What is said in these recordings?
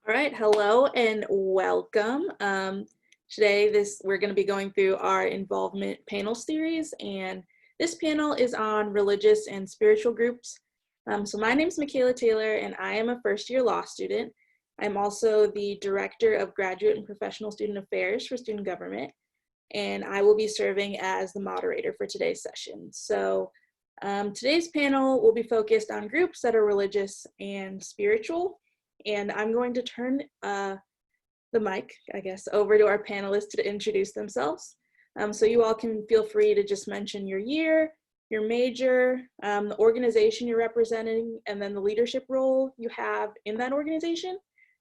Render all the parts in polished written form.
All right, hello and welcome. Today we're going to be going through our involvement panel series, and this panel is on religious and spiritual groups. So my name is Michaela Taylor, and I am a first-year law student. I'm also the Director of Graduate and Professional Student Affairs for Student Government, and I will be serving as the moderator for today's session. So today's panel will be focused on groups that are religious and spiritual. And I'm going to turn the mic, I guess, over to our panelists to introduce themselves. So you all can feel free to just mention your year, your major, the organization you're representing, and then the leadership role you have in that organization.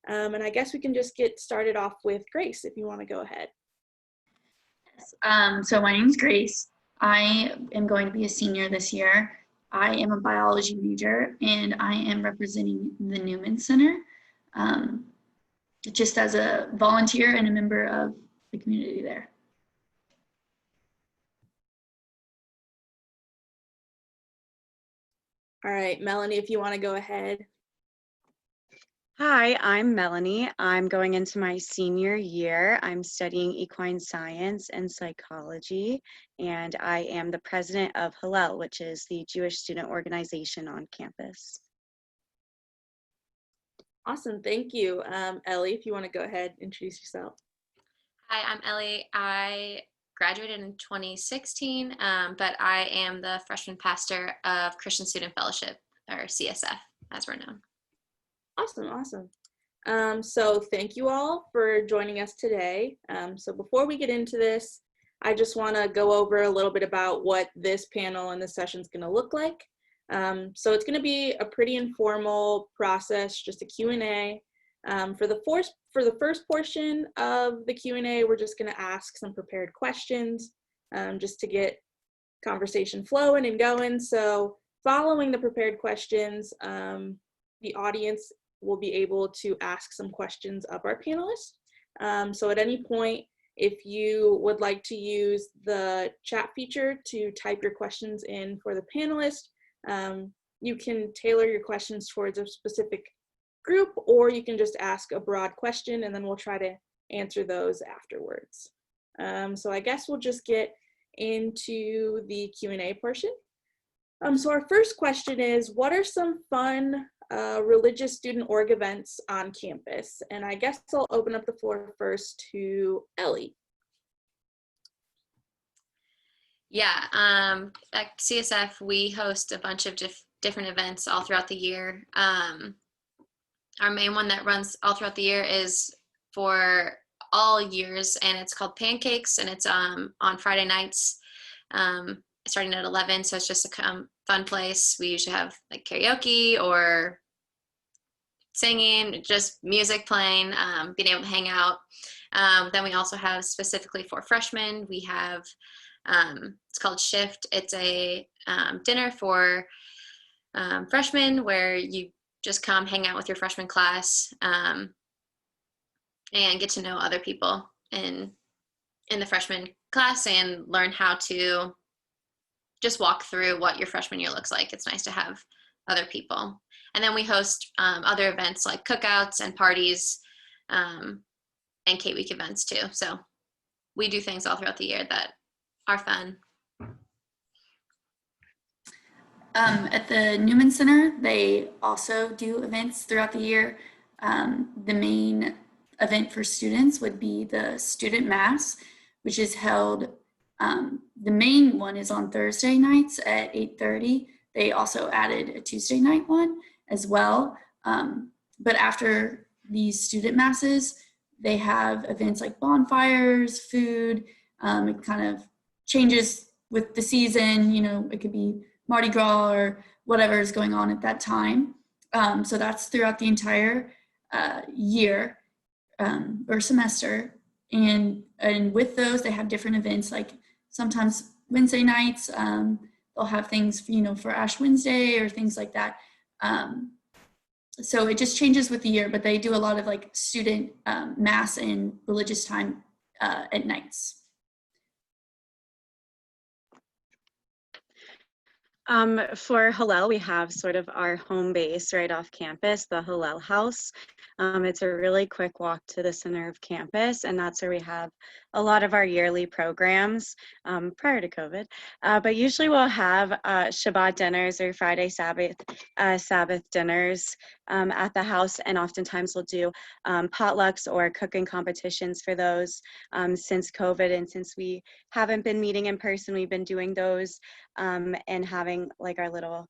And I guess we can just get started off with Grace, if you want to go ahead. So my name is Grace. I am going to be a senior this year. I am a biology major, and I am representing the Newman Center, just as a volunteer and a member of the community there. All right, Melanie, if you want to go ahead. Hi, I'm Melanie. I'm going into my senior year. I'm studying equine science and psychology, and I am the president of Hillel, which is the Jewish student organization on campus. Awesome, thank you. Ellie, if you want to go ahead, introduce yourself. Hi, I'm Ellie. I graduated in 2016, but I am the freshman pastor of Christian Student Fellowship, or CSF, as we're known. Awesome. So thank you all for joining us today. So before we get into this, I just want to go over a little bit about what this panel and this session is going to look like. So it's going to be a pretty informal process, just a Q&A. For the first portion of the Q&A, we're just going to ask some prepared questions just to get conversation flowing and going. So following the prepared questions, the audience will be able to ask some questions of our panelists. So at any point, if you would like to use the chat feature to type your questions in for the panelist, you can tailor your questions towards a specific group, or you can just ask a broad question and then we'll try to answer those afterwards. So I guess we'll just get into the Q&A portion. So our first question is, what are some fun religious student org events on campus? And I guess I'll open up the floor first to Ellie. Yeah, at CSF, we host a bunch of different events all throughout the year. Our main one that runs all throughout the year is for all years, and it's called Pancakes, and it's on Friday nights, starting at 11, so it's just a fun place. We usually have like karaoke or singing, just music playing, being able to hang out. Then we also have, specifically for freshmen, we have, it's called Shift. It's a dinner for freshmen where you just come hang out with your freshman class and get to know other people in the freshman class and learn how to just walk through what your freshman year looks like. It's nice to have other people. And then we host other events like cookouts and parties and K-Week events too. So we do things all throughout the year that are fun. At the Newman Center, they also do events throughout the year. The main event for students would be the Student Mass, which is held, the main one is on Thursday nights at 8:30. They also added a Tuesday night one as well. But after these student masses, they have events like bonfires, food. It kind of changes with the season. You know, it could be Mardi Gras or whatever is going on at that time. So that's throughout the entire year or semester. And with those, they have different events, like sometimes Wednesday nights, they'll have things, you know, for Ash Wednesday or things like that. So it just changes with the year, but they do a lot of like student mass and religious time at nights. For Hillel, we have sort of our home base right off campus, the Hillel House. It's a really quick walk to the center of campus, and that's where we have a lot of our yearly programs prior to COVID. But usually we'll have Shabbat dinners or Friday Sabbath dinners at the house, and oftentimes we'll do potlucks or cooking competitions for those. Since COVID and since we haven't been meeting in person, we've been doing those and having like our little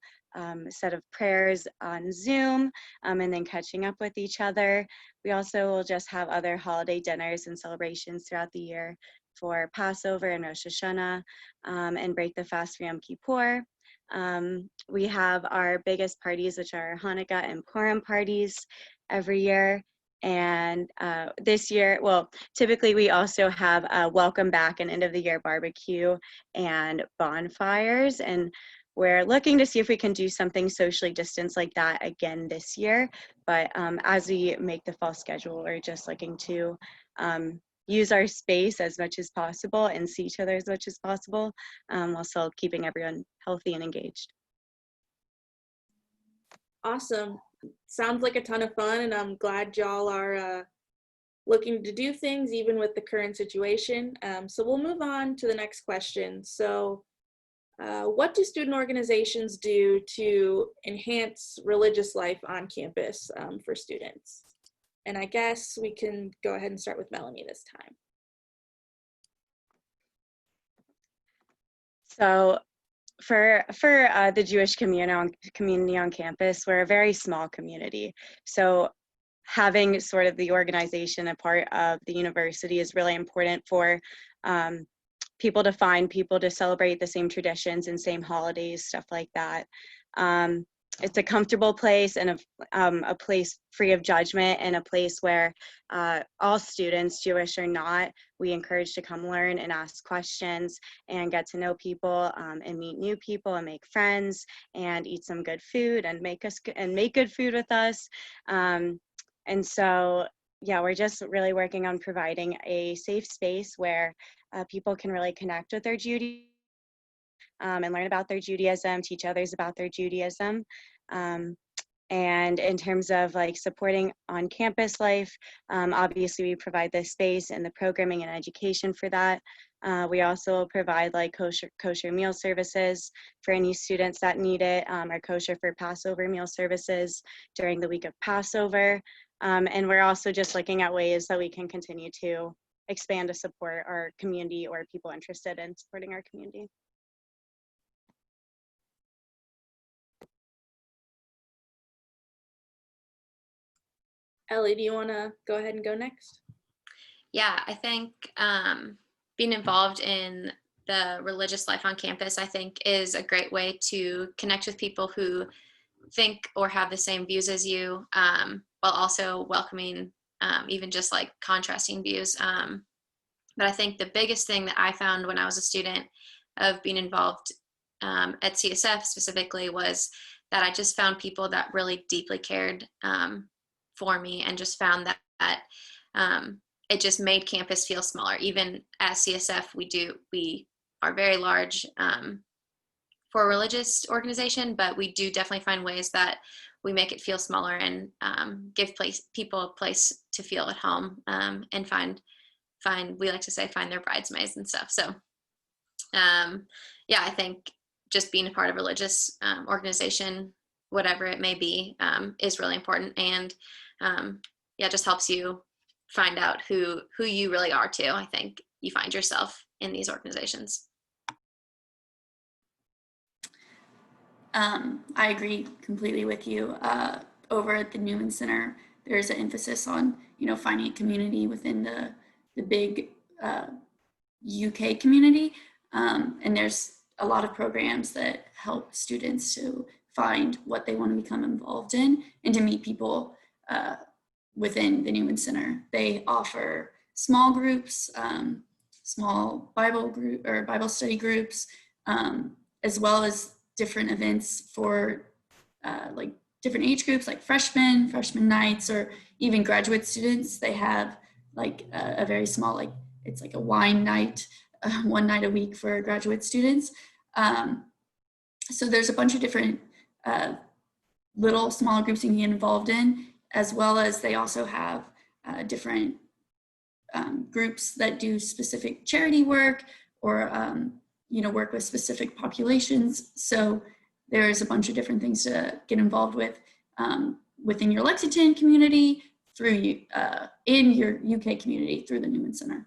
set of prayers on Zoom and then catching up with each other. We also will just have other holiday dinners and celebrations throughout the year for Passover and Rosh Hashanah and break the fast for Yom Kippur. We have our biggest parties, which are Hanukkah and Purim parties every year. And this year, well, typically we also have a welcome back and end of the year barbecue and bonfires. And we're looking to see if we can do something socially distanced like that again this year. But as we make the fall schedule, we're just looking to use our space as much as possible and see each other as much as possible while still keeping everyone healthy and engaged. Awesome. Sounds like a ton of fun, and I'm glad y'all are looking to do things even with the current situation. So we'll move on to the next question. So what do student organizations do to enhance religious life on campus for students? And I guess we can go ahead and start with Melanie this time. So for the Jewish community on campus, we're a very small community. So having sort of the organization a part of the university is really important for people to find people to celebrate the same traditions and same holidays, stuff like that. It's a comfortable place and a place free of judgment and a place where all students, Jewish or not, we encourage to come learn and ask questions and get to know people and meet new people and make friends and eat some good food and make good food with us. And so, yeah, we're just really working on providing a safe space where people can really connect with their Judaism and learn about their Judaism, teach others about their Judaism. And in terms of like supporting on campus life, obviously we provide the space and the programming and education for that. We also provide like kosher meal services for any students that need it, or kosher for Passover meal services during the week of Passover. And we're also just looking at ways that we can continue to expand to support our community or people interested in supporting our community. Ellie, do you want to go ahead and go next? Yeah, I think being involved in the religious life on campus, I think, is a great way to connect with people who think or have the same views as you, while also welcoming even just like contrasting views. But I think the biggest thing that I found when I was a student of being involved at CSF specifically was that I just found people that really deeply cared for me, and just found that it just made campus feel smaller. Even at CSF, we are very large for a religious organization, but we do definitely find ways that we make it feel smaller and give people a place to feel at home and find, we like to say, find their bridesmaids and stuff. So yeah, I think just being a part of a religious organization, whatever it may be, is really important. And yeah, just helps you find out who you really are too. I think you find yourself in these organizations. I agree completely with you. Over at the Newman Center, there's an emphasis on, finding a community within the big UK community. And there's a lot of programs that help students to find what they want to become involved in and to meet people within the Newman Center. They offer small groups, small Bible study groups, as well as different events for like different age groups, like freshman nights, or even graduate students. They have like a very small, like it's like a wine night, one night a week for graduate students. So there's a bunch of different little small groups you can get involved in, as well as they also have different groups that do specific charity work or work with specific populations. So there's a bunch of different things to get involved with within your Lexington community, through in your UK community through the Newman Center.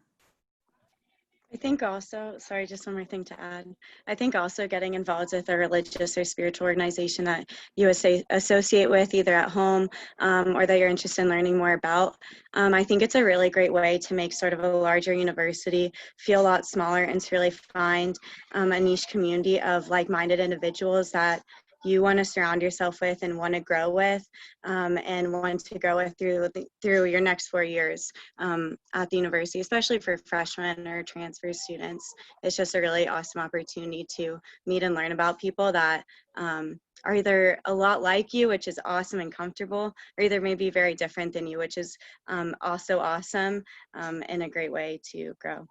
I think also, sorry, just one more thing to add. I think also getting involved with a religious or spiritual organization that you associate with either at home or that you're interested in learning more about. I think it's a really great way to make sort of a larger university feel a lot smaller and to really find a niche community of like-minded individuals that you want to surround yourself with and want to grow with and want to grow with through your next 4 years at the university, especially for freshmen or transfer students. It's just a really awesome opportunity to meet and learn about people that are either a lot like you, which is awesome and comfortable, or either maybe very different than you, which is also awesome and a great way to grow.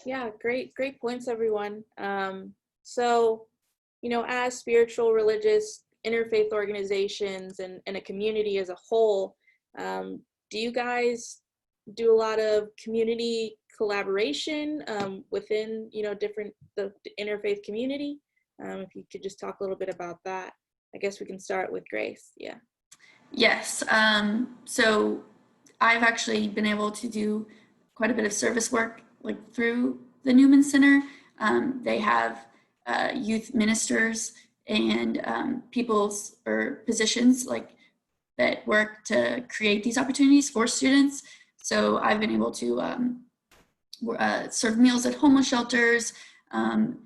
Yeah, great points, everyone. So, as spiritual, religious, interfaith organizations and a community as a whole, do you guys do a lot of community collaboration within, the interfaith community? If you could just talk a little bit about that. I guess we can start with Grace. Yeah. Yes. So I've actually been able to do quite a bit of service work through the Newman Center. They have youth ministers and people's or positions that work to create these opportunities for students. So I've been able to serve meals at homeless shelters, and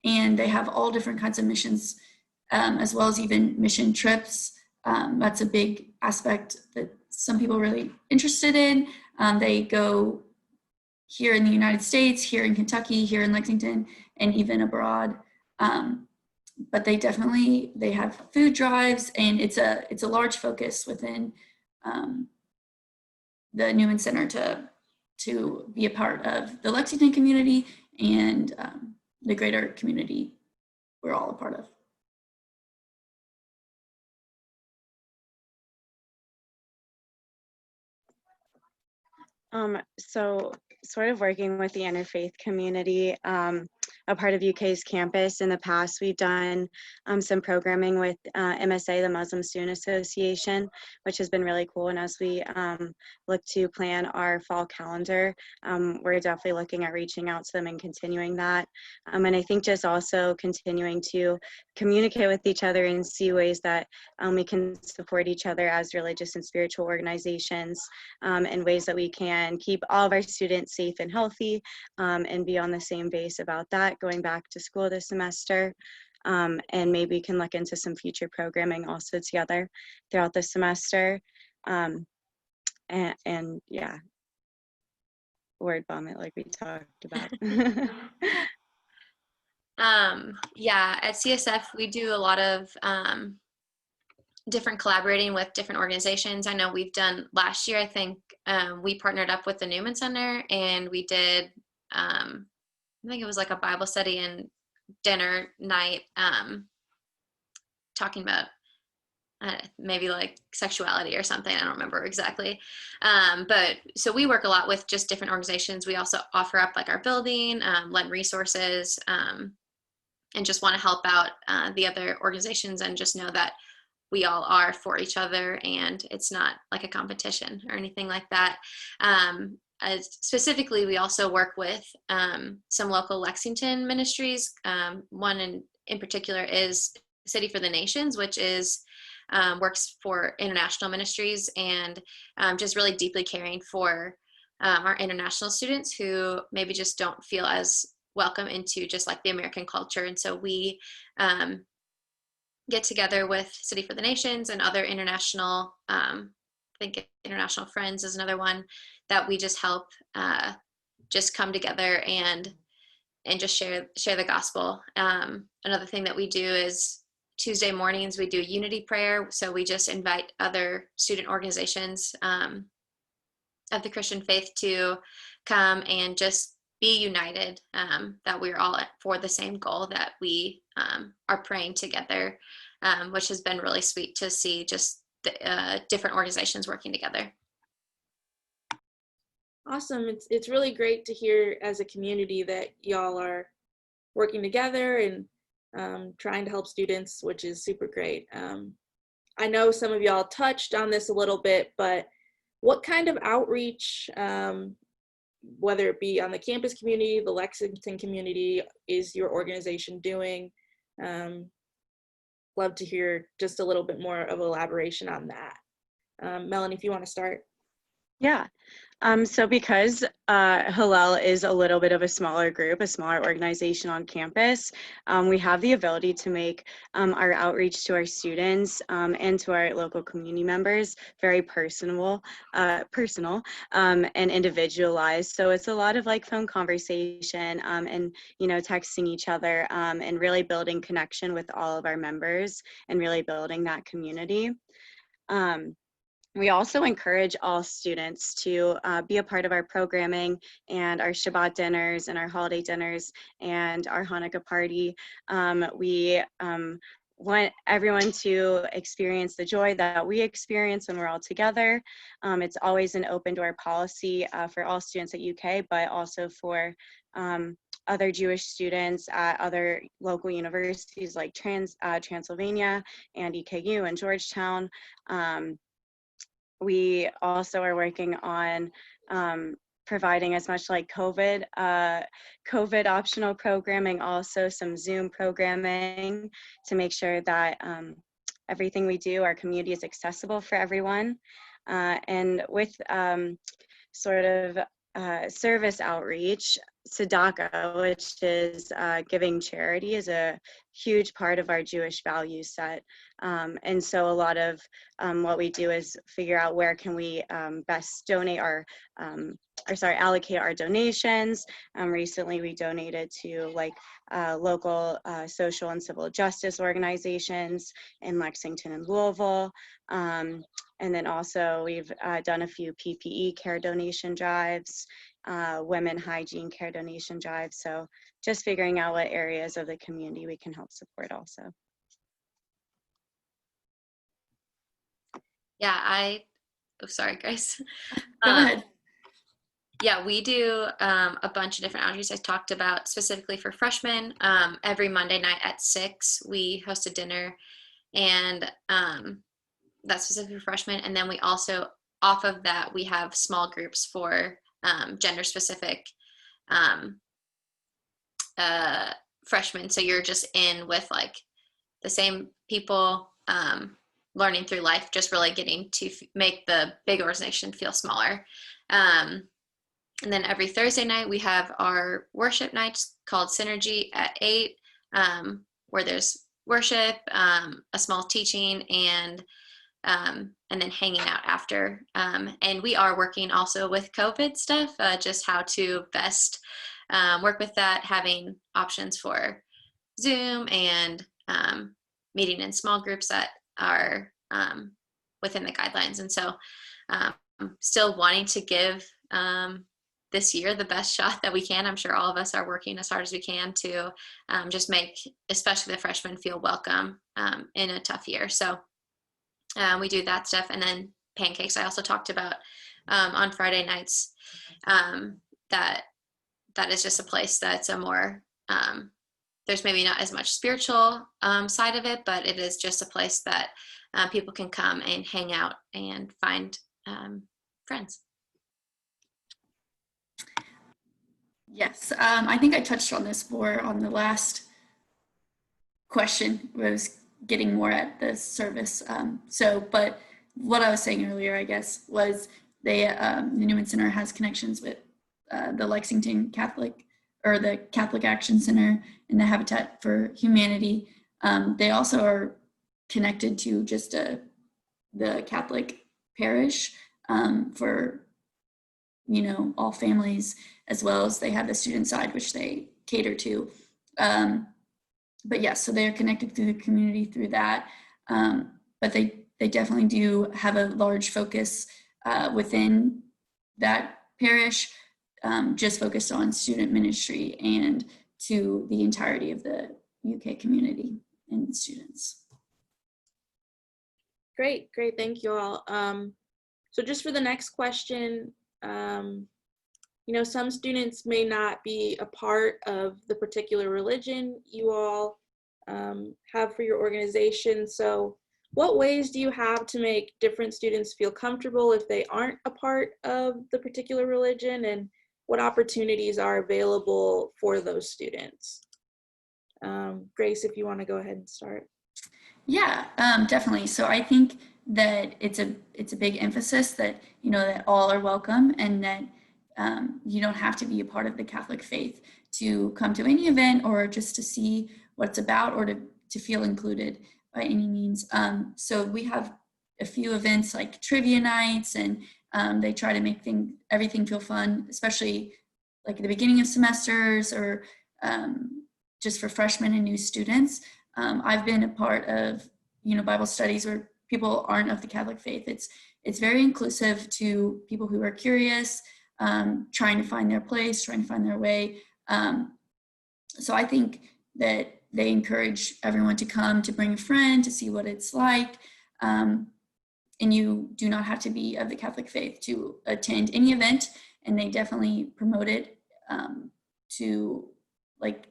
they have all different kinds of missions, as well as even mission trips. That's a big aspect that some people are really interested in. They go here in the United States, here in Kentucky, here in Lexington, and even abroad. But they have food drives, and it's a large focus within the Newman Center to be a part of the Lexington community and the greater community we're all a part of. So sort of working with the interfaith community, a part of UK's campus. In the past, we've done some programming with MSA, the Muslim Student Association, which has been really cool. And as we look to plan our fall calendar, we're definitely looking at reaching out to them and continuing that. And I think just also continuing to communicate with each other and see ways that we can support each other as religious and spiritual organizations, and ways that we can keep all of our students safe and healthy, and be on the same base about that going back to school this semester. And maybe we can look into some future programming also together throughout the semester. And yeah, word vomit like we talked about. Yeah, at CSF, we do a lot of different collaborating with different organizations. I know we've done last year, I think we partnered up with the Newman Center, and we did, I think it was like a Bible study and dinner night, talking about maybe like sexuality or something. I don't remember exactly. But so we work a lot with just different organizations. We also offer up like our building, lend resources, and just want to help out the other organizations and just know that we all are for each other and it's not like a competition or anything like that. Specifically, we also work with some local Lexington ministries. One in particular is City for the Nations, which is works for international ministries and just really deeply caring for our international students who maybe just don't feel as welcome into just like the American culture. And so we get together with City for the Nations and other international, I think International Friends is another one, that we just help just come together and just share the gospel. Another thing that we do is Tuesday mornings we do unity prayer. So we just invite other student organizations of the Christian faith to come and just be united, that we're all for the same goal, that we are praying together, which has been really sweet to see, just the different organizations working together. Awesome. It's really great to hear as a community that y'all are working together and trying to help students, which is super great. I know some of y'all touched on this a little bit, but what kind of outreach, whether it be on the campus community, the Lexington community, is your organization doing? Love to hear just a little bit more of elaboration on that. Melanie, if you want to start. Yeah. So because Hillel is a little bit of a smaller group, a smaller organization on campus, we have the ability to make our outreach to our students and to our local community members very personal and individualized. So it's a lot of like phone conversation and, texting each other and really building connection with all of our members and really building that community. We also encourage all students to be a part of our programming and our Shabbat dinners and our holiday dinners and our Hanukkah party. We want everyone to experience the joy that we experience when we're all together. It's always an open door policy for all students at UK, but also for other Jewish students at other local universities like Transylvania and EKU and Georgetown. We also are working on providing as much like COVID optional programming, also some Zoom programming to make sure that everything we do, our community is accessible for everyone. And with sort of service outreach, tzedakah, which is giving charity, is a huge part of our Jewish value set. And so a lot of what we do is figure out where can we best donate allocate our donations. Recently we donated to like local social and civil justice organizations in Lexington and Louisville. And then also we've done a few PPE care donation drives, women hygiene care donation drives. So just figuring out what areas of the community we can help support also. Yeah, sorry, Grace. Go ahead. Yeah, we do a bunch of different outreaches. I talked about specifically for freshmen. Every Monday night at 6, we host a dinner, and that's specific for freshmen. And then we also, off of that, we have small groups for gender specific freshmen. So you're just in with like the same people, learning through life, just really getting to make the big organization feel smaller. And then every Thursday night we have our worship nights called Synergy at 8, where there's worship, a small teaching, and then hanging out after. And we are working also with COVID stuff, just how to best work with that, having options for Zoom and meeting in small groups that are within the guidelines. And so still wanting to give this year the best shot that we can. I'm sure all of us are working as hard as we can to just make especially the freshmen feel welcome in a tough year. So we do that stuff. And then pancakes I also talked about on Friday nights. That is just a place that's a more there's maybe not as much spiritual side of it, but it is just a place that people can come and hang out and find friends. Yes, I think I touched on this more on the last question, was getting more at the service. But what I was saying earlier, I guess, was the Newman Center has connections with the Lexington Catholic, or the Catholic Action Center and the Habitat for Humanity. They also are connected to just the Catholic parish for all families, as well as they have the student side, which they cater to. But yes, so they're connected through the community through that. But they definitely do have a large focus within that parish, just focused on student ministry and to the entirety of the UK community and students. Great, great, thank you all. So just for the next question, you know, some students may not be a part of the particular religion you all have for your organization. So what ways do you have to make different students feel comfortable if they aren't a part of the particular religion, and what opportunities are available for those students? Grace, if you want to go ahead and start. Yeah, definitely. So I think that it's a big emphasis that, you know, that all are welcome, and that you don't have to be a part of the Catholic faith to come to any event or just to see what it's about or to feel included by any means. So we have a few events like trivia nights, and they try to make everything feel fun, especially like at the beginning of semesters or just for freshmen and new students. I've been a part of, you know, Bible studies where people aren't of the Catholic faith. It's very inclusive to people who are curious, trying to find their place, trying to find their way. So I think that they encourage everyone to come, to bring a friend, to see what it's like. And you do not have to be of the Catholic faith to attend any event, and they definitely promote it to like,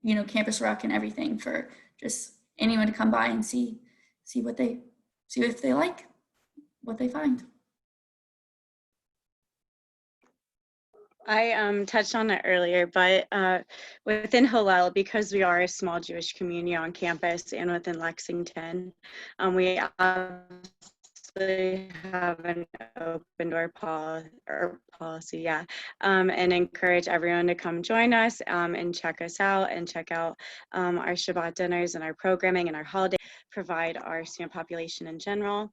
you know, Campus Rock and everything for just anyone to come by and see if they like what they find. I touched on it earlier, but within Hillel, because we are a small Jewish community on campus and within Lexington, we absolutely have an open door policy, yeah, and encourage everyone to come join us and check us out and check out our Shabbat dinners and our programming and our holiday, provide our student population in general.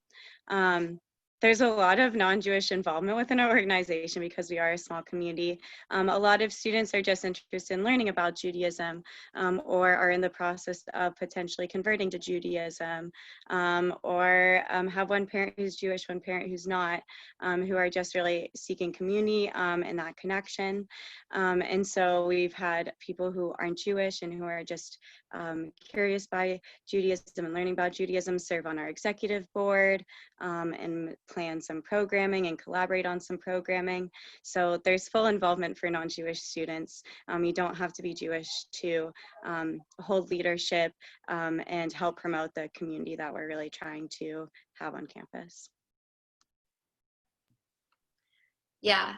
There's a lot of non-Jewish involvement within our organization because we are a small community. A lot of students are just interested in learning about Judaism or are in the process of potentially converting to Judaism, or have one parent who's Jewish, one parent who's not, who are just really seeking community and that connection. And so we've had people who aren't Jewish and who are just curious by Judaism and learning about Judaism serve on our executive board and plan some programming and collaborate on some programming. So there's full involvement for non-Jewish students. You don't have to be Jewish to hold leadership and help promote the community that we're really trying to have on campus. Yeah,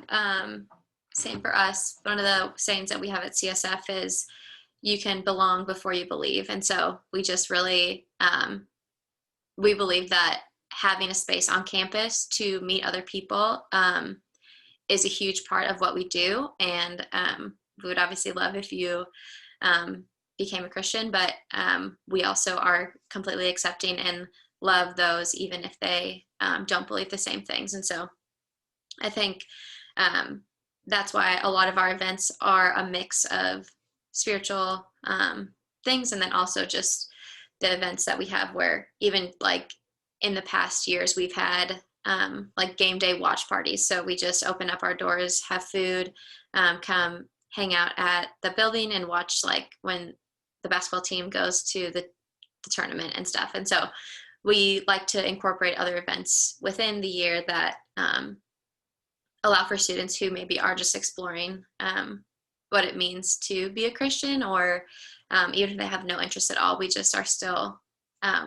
same for us. One of the sayings that we have at CSF is, you can belong before you believe. And so we just really, we believe that having a space on campus to meet other people is a huge part of what we do. And we would obviously love if you became a Christian, but we also are completely accepting and love those even if they don't believe the same things. And so I think that's why a lot of our events are a mix of spiritual things, and then also just the events that we have where even like in the past years we've had like game day watch parties. So we just open up our doors, have food, come hang out at the building and watch like when the basketball team goes to the tournament and stuff. And so we like to incorporate other events within the year that allow for students who maybe are just exploring what it means to be a Christian, or even if they have no interest at all, we just are still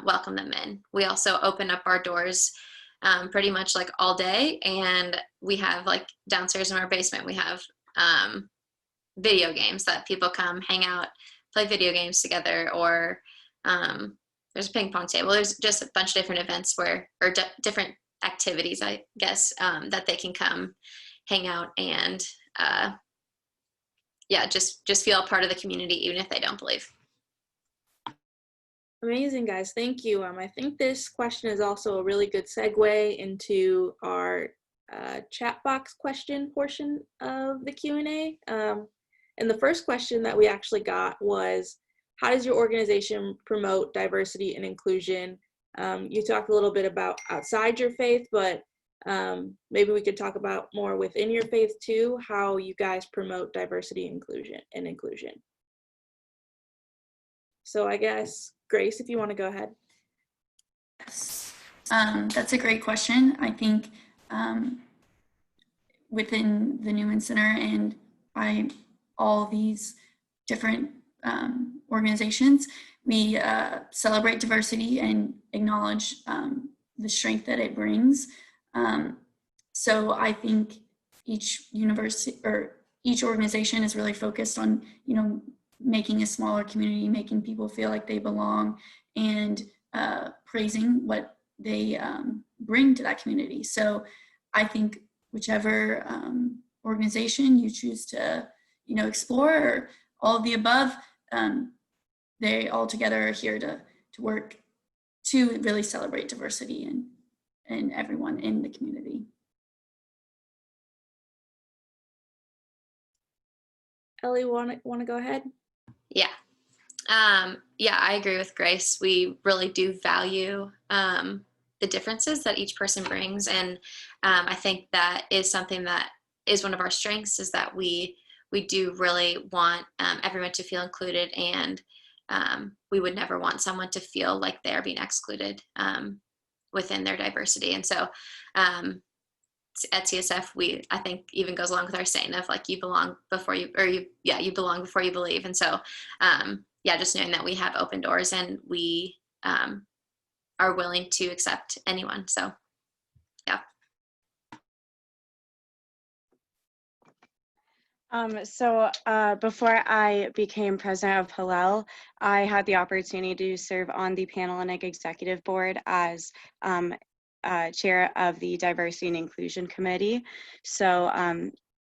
welcome them in. We also open up our doors pretty much like all day, and we have like downstairs in our basement, we have video games that people come hang out, play video games together, or there's a ping pong table. There's just a bunch of different events where, or different activities, I guess, that they can come hang out and yeah, just feel a part of the community even if they don't believe. Amazing, guys. Thank you. I think this question is also a really good segue into our chat box question portion of the Q&A. And the first question that we actually got was, how does your organization promote diversity and inclusion? You talked a little bit about outside your faith, but Maybe we could talk about more within your faith too, how you guys promote diversity, inclusion. So I guess, Grace, if you want to go ahead. Yes. That's a great question. I think within the Newman Center and all these different organizations, we celebrate diversity and acknowledge the strength that it brings. So I think each university or each organization is really focused on, making a smaller community, making people feel like they belong, and praising what they bring to that community. So I think whichever organization you choose to, explore, or all of the above, they all together are here to work to really celebrate diversity and everyone in the community. Ellie, want to go ahead? Yeah. Yeah, I agree with Grace. We really do value the differences that each person brings. And I think that is something that is one of our strengths, is that we do really want everyone to feel included, and we would never want someone to feel like they're being excluded within their diversity. And so at CSF, I think even goes along with our saying of like, you belong before you belong before you believe. And so just knowing that we have open doors, and we are willing to accept anyone. So yeah. Before I became president of Hillel, I had the opportunity to serve on the panel and executive board as chair of the Diversity and Inclusion Committee. So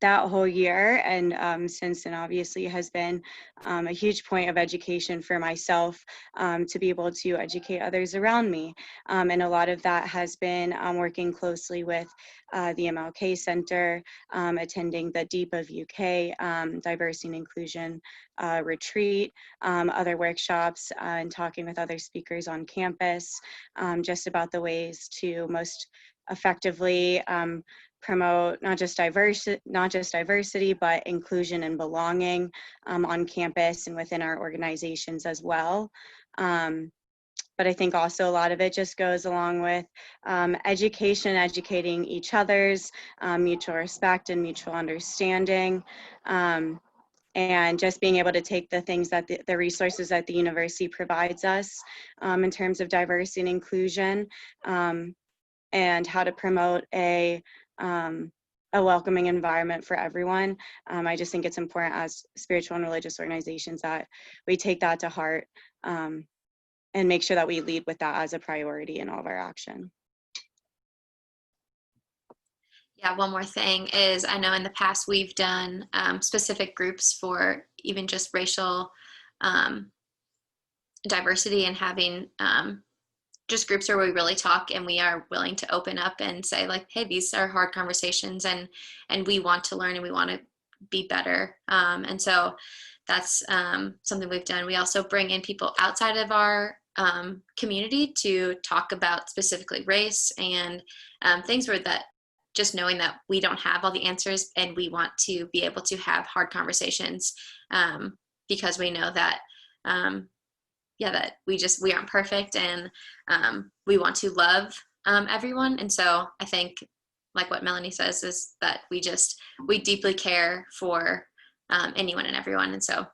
that whole year and since then, obviously, has been a huge point of education for myself to be able to educate others around me. And a lot of that has been working closely with the MLK Center, attending the Deep of UK Diversity and Inclusion retreat, other workshops, and talking with other speakers on campus, just about the ways to most effectively promote not just diversity, but inclusion and belonging on campus and within our organizations as well. But I think also a lot of it just goes along with educating each other's, mutual respect and mutual understanding, and just being able to take the things that the resources that the university provides us in terms of diversity and inclusion, and how to promote a welcoming environment for everyone. I just think it's important as spiritual and religious organizations that we take that to heart and make sure that we lead with that as a priority in all of our action. Yeah, one more thing is, I know in the past we've done specific groups for even just racial diversity, and having just groups where we really talk and we are willing to open up and say like, hey, these are hard conversations, and we want to learn and we want to be better. And so that's something we've done. We also bring in people outside of our community to talk about specifically race and things where that just knowing that we don't have all the answers, and we want to be able to have hard conversations because we know that that we aren't perfect, and we want to love everyone. And so I think, like what Melanie says, is that we deeply care for anyone and everyone. And so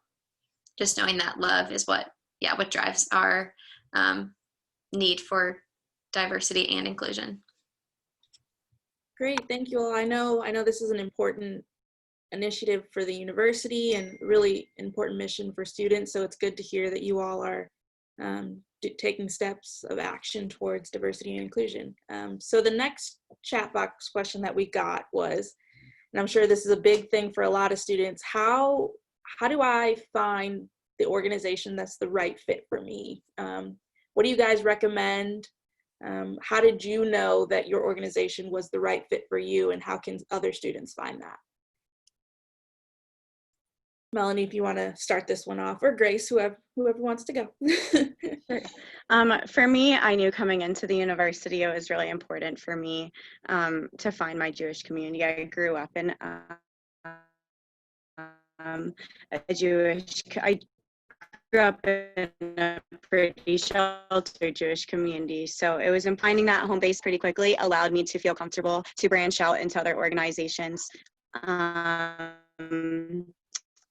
just knowing that love is what drives our need for diversity and inclusion. Great, thank you all. I know this is an important initiative for the university and really important mission for students. So it's good to hear that you all are taking steps of action towards diversity and inclusion. So the next chat box question that we got was, and I'm sure this is a big thing for a lot of students, how do I find the organization that's the right fit for me? What do you guys recommend? How did you know that your organization was the right fit for you, and how can other students find that? Melanie, if you want to start this one off, or Grace, whoever wants to go. Sure. For me, I knew coming into the university, it was really important for me to find my Jewish community. I grew up in I grew up in a pretty sheltered Jewish community. So it was in finding that home base pretty quickly allowed me to feel comfortable to branch out into other organizations.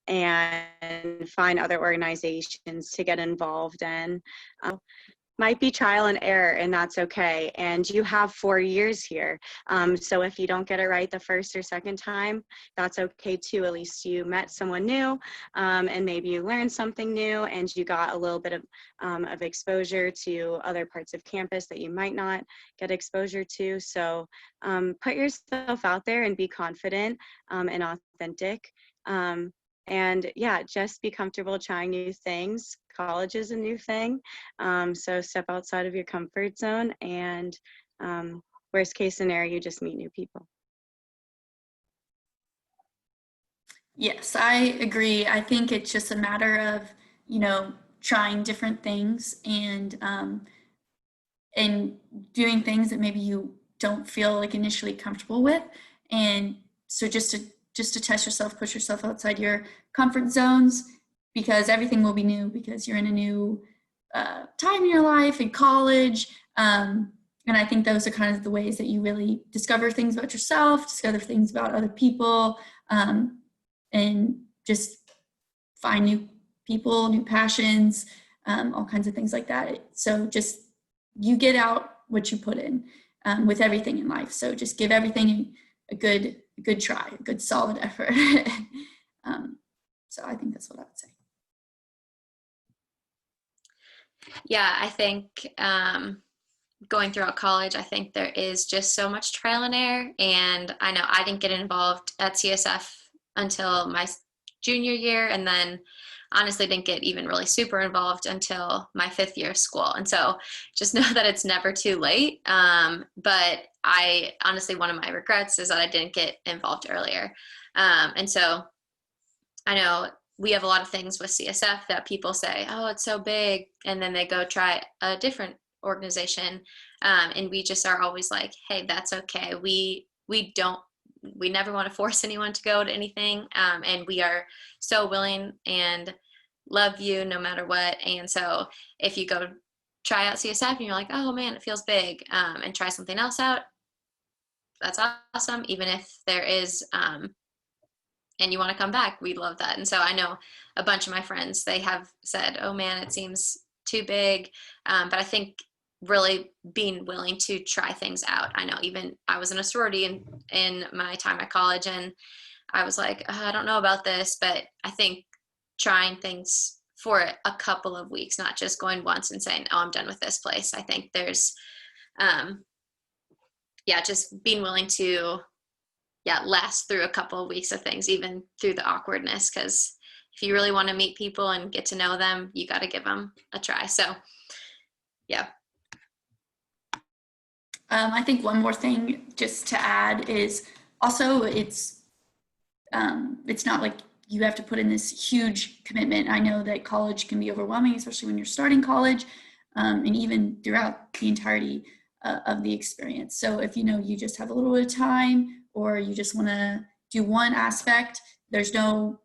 And find other organizations to get involved in. Might be trial and error, and that's okay. And you have 4 years here. So if you don't get it right the first or second time, that's okay too. At least you met someone new, and maybe you learned something new, and you got a little bit of exposure to other parts of campus that you might not get exposure to. So put yourself out there and be confident and authentic. And yeah, just be comfortable trying new things. College is a new thing. So step outside of your comfort zone, and worst case scenario, you just meet new people. Yes, I agree. I think it's just a matter of, trying different things and doing things that maybe you don't feel like initially comfortable with. And so just to test yourself, push yourself outside your comfort zones, because everything will be new because you're in a new time in your life in college. And I think those are kind of the ways that you really discover things about yourself, discover things about other people, and just find new people, new passions, all kinds of things like that. So just you get out what you put in with everything in life. So just give everything a good try, a good solid effort. So I think that's what I would say. Yeah, I think going throughout college, I think there is just so much trial and error. And I know I didn't get involved at CSF until my junior year, and then honestly didn't get even really super involved until my 5th year of school. And so just know that it's never too late. But I honestly, one of my regrets is that I didn't get involved earlier. And so I know we have a lot of things with CSF that people say, oh, it's so big. And then they go try a different organization. And we just are always like, hey, that's okay. We never want to force anyone to go to anything. And we are so willing and love you no matter what. And so if you go try out CSF and you're like, oh man, it feels big, and try something else out, that's awesome. Even if there is, and you want to come back, we love that. And so I know a bunch of my friends, they have said, oh man, it seems too big. But I think really being willing to try things out. I know even I was in a sorority in my time at college, and I was like, oh, I don't know about this, but I think trying things for a couple of weeks, not just going once and saying, oh, I'm done with this place. I think there's, just being willing to last through a couple of weeks of things, even through the awkwardness, because if you really want to meet people and get to know them, you got to give them a try. So yeah. I think one more thing just to add is also it's not like you have to put in this huge commitment. I know that college can be overwhelming, especially when you're starting college, and even throughout the entirety of the experience. So if you just have a little bit of time, or you just want to do one aspect, there's no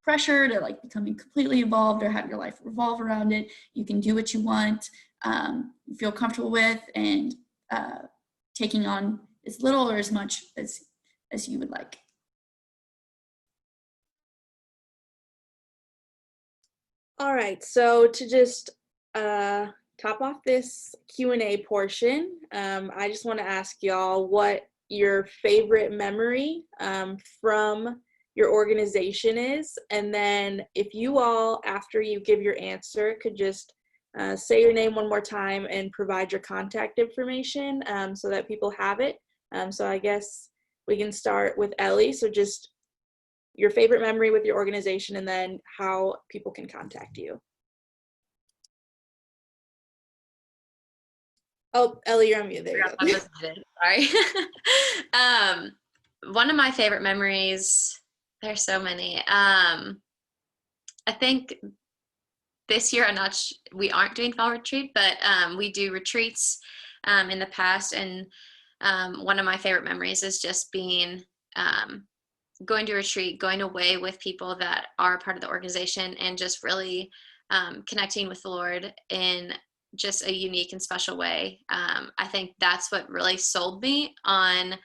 pressure to becoming completely involved or have your life revolve around it. You can do what you want, feel comfortable with, and taking on as little or as much as you would like. All right, so to just top off this Q&A portion, I just want to ask y'all what your favorite memory from your organization is, and then if you all, after you give your answer, could just say your name one more time and provide your contact information so that people have it. So I guess we can start with Ellie. So just your favorite memory with your organization, and then how people can contact you. Oh, Ellie, you're on mute. There you go. Sorry. One of my favorite memories, there's so many. I think this year we aren't doing fall retreat, but we do retreats in the past. And one of my favorite memories is just being going to retreat, going away with people that are part of the organization, and just really connecting with the Lord in just a unique and special way. I think that's what really sold me on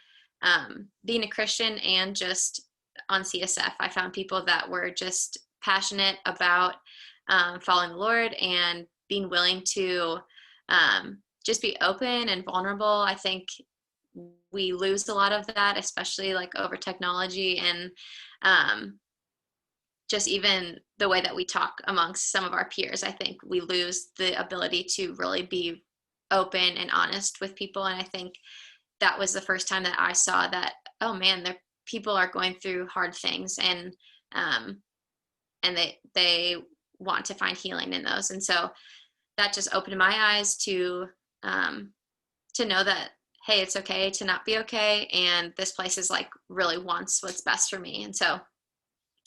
being a Christian, and just on CSF. I found people that were just passionate about following the Lord and being willing to just be open and vulnerable. I think we lose a lot of that, especially like over technology, and just even the way that we talk amongst some of our peers. I think we lose the ability to really be open and honest with people. And I think that was the first time that I saw that, oh man, people are going through hard things, and they want to find healing in those. And so that just opened my eyes to know that, hey, it's okay to not be okay, and this place is like really wants what's best for me. And so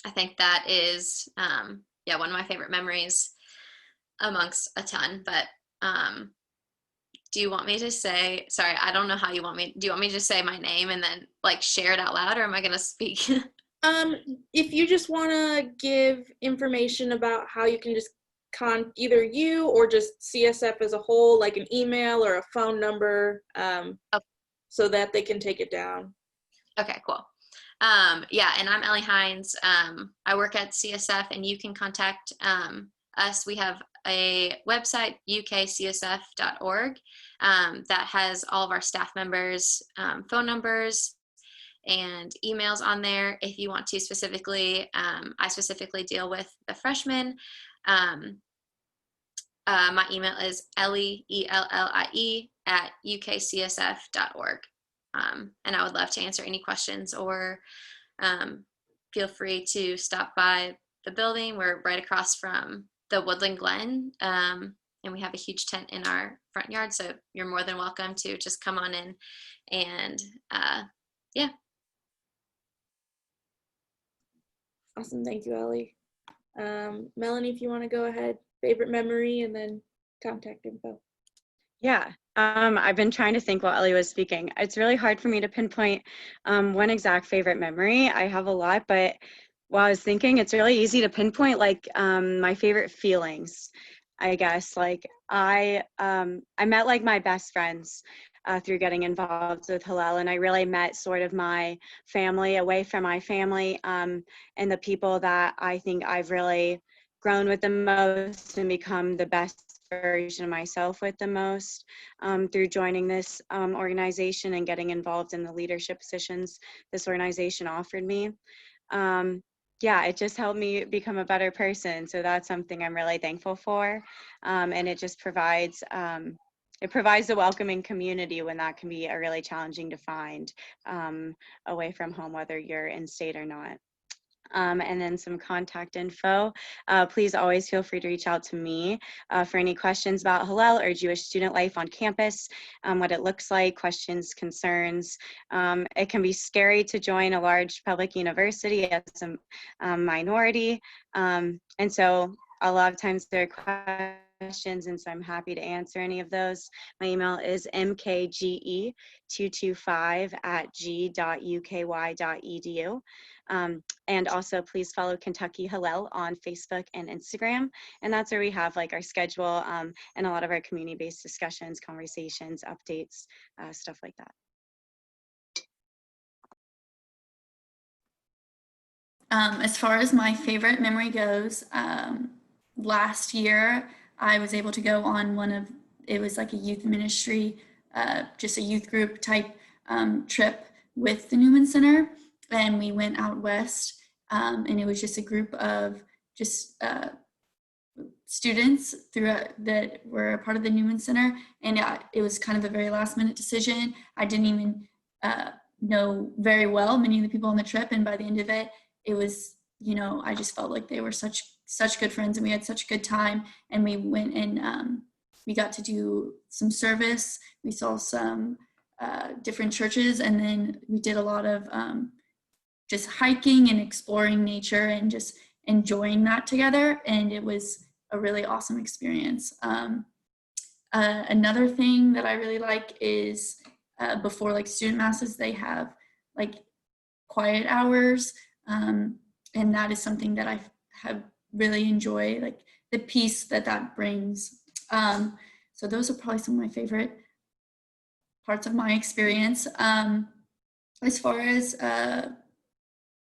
I think that is one of my favorite memories amongst a ton. But do you want me to say, sorry, I don't know how do you want me to just say my name and then like share it out loud, or am I going to speak? If you just want to give information about how you can just either you or just CSF as a whole, like an email or a phone number, so that they can take it down. Okay, cool. And I'm Ellie Hines. I work at CSF, and you can contact us. We have a website, ukcsf.org, that has all of our staff members' phone numbers and emails on there. If you want to specifically, I specifically deal with the freshmen. My email is Ellie, ELLIE, at ukcsf.org. And I would love to answer any questions, or feel free to stop by the building. We're right across from the Woodland Glen, and we have a huge tent in our front yard, so you're more than welcome to just come on in. And Awesome. Thank you, Ellie. Melanie, if you want to go ahead, favorite memory and then contact info. Yeah, I've been trying to think while Ellie was speaking. It's really hard for me to pinpoint one exact favorite memory. I have a lot, but while I was thinking, it's really easy to pinpoint like my favorite feelings, I guess. Like I met like my best friends through getting involved with Hillel, and I really met sort of my family away from my family, and the people that I think I've really grown with the most and become the best version of myself with the most through joining this organization and getting involved in the leadership positions this organization offered me. It just helped me become a better person. So that's something I'm really thankful for. And it just provides a welcoming community when that can be a really challenging to find away from home, whether you're in state or not. And then some contact info. Please always feel free to reach out to me for any questions about Hillel or Jewish student life on campus, what it looks like, questions, concerns. It can be scary to join a large public university as a minority. And so a lot of times there are questions, and so I'm happy to answer any of those. My email is mkge225@g.uky.edu. And also please follow Kentucky Hillel on Facebook and Instagram. And that's where we have like our schedule and a lot of our community-based discussions, conversations, updates, stuff like that. As far as my favorite memory goes, last year I was able to go on it was like a youth ministry, just a youth group type trip with the Newman Center. And we went out west, and it was just a group of just students that were a part of the Newman Center. And it was kind of a very last minute decision. I didn't even know very well many of the people on the trip. And by the end of it, it was, I just felt like they were such good friends, and we had such a good time. And we went and we got to do some service. We saw some different churches, and then we did a lot of just hiking and exploring nature and just enjoying that together. And it was a really awesome experience. Another thing that I really like is before like student masses, they have like quiet hours. And that is something that I have really enjoyed, like the peace that brings. So those are probably some of my favorite parts of my experience. As far as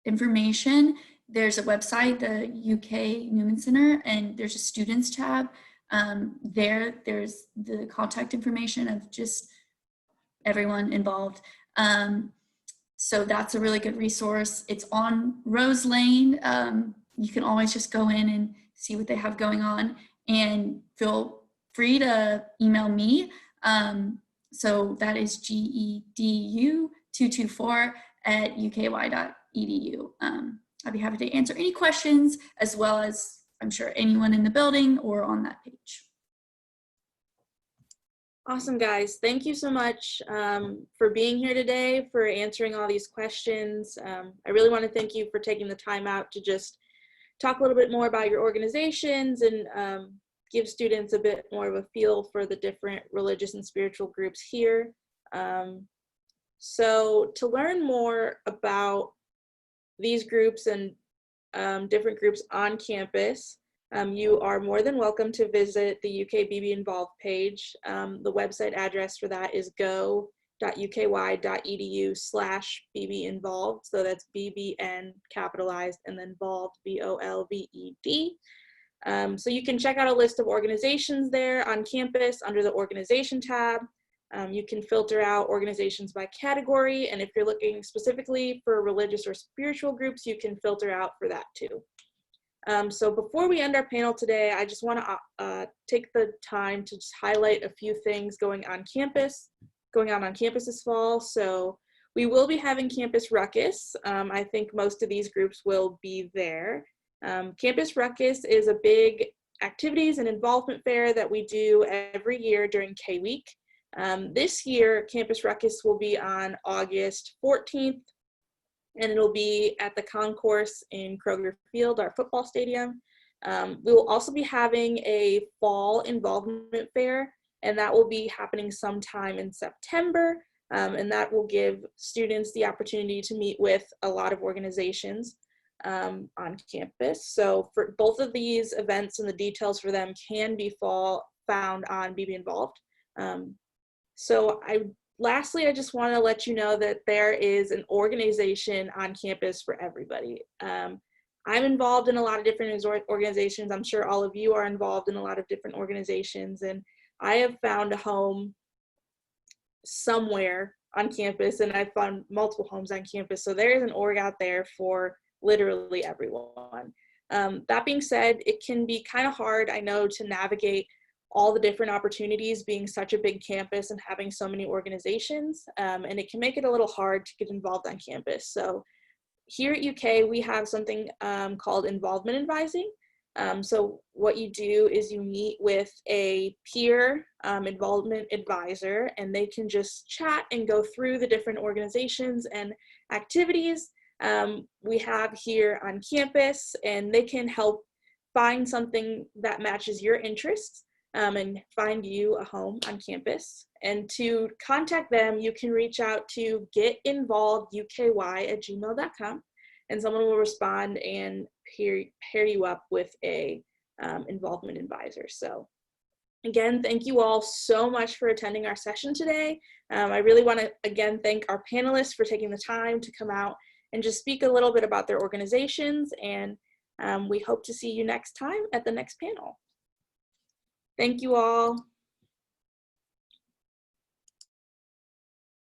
information, there's a website, the UK Newman Center, and there's a students tab. There's the contact information of just everyone involved. So that's a really good resource. It's on Rose Lane. You can always just go in and see what they have going on, and feel free to email me. So that is gedu224@uky.edu. I'd be happy to answer any questions, as well as I'm sure anyone in the building or on that page. Awesome, guys. Thank you so much for being here today, for answering all these questions. I really want to thank you for taking the time out to just talk a little bit more about your organizations and give students a bit more of a feel for the different religious and spiritual groups here. So to learn more about these groups and different groups on campus, you are more than welcome to visit the UK BB Involved page. The website address for that is go.uky.edu/BB Involved. So that's BBN capitalized and then Volved, VOLVED. So you can check out a list of organizations there on campus under the organization tab. You can filter out organizations by category, and if you're looking specifically for religious or spiritual groups, you can filter out for that too. So before we end our panel today, I just want to take the time to just highlight a few things going on campus this fall. So we will be having Campus Ruckus. I think most of these groups will be there. Campus Ruckus is a big activities and involvement fair that we do every year during K-Week. This year, Campus Ruckus will be on August 14th, and it'll be at the concourse in Kroger Field, our football stadium. We will also be having a fall involvement fair, and that will be happening sometime in September, and that will give students the opportunity to meet with a lot of organizations on campus. So for both of these events, and the details for them can be found on BB Involved. Lastly, I just want to let you know that there is an organization on campus for everybody. I'm involved in a lot of different organizations. I'm sure all of you are involved in a lot of different organizations, and I have found a home somewhere on campus, and I've found multiple homes on campus. So there is an org out there for literally everyone. That being said, it can be kind of hard, I know, to navigate all the different opportunities being such a big campus and having so many organizations, and it can make it a little hard to get involved on campus. So here at UK, we have something called involvement advising. So what you do is you meet with a peer involvement advisor, and they can just chat and go through the different organizations and activities we have here on campus, and they can help find something that matches your interests and find you a home on campus. And to contact them, you can reach out to getinvolveduky@gmail.com, and someone will respond and pair you up with a involvement advisor. So again, thank you all so much for attending our session today. I really want to again thank our panelists for taking the time to come out and just speak a little bit about their organizations, and we hope to see you next time at the next panel. Thank you all.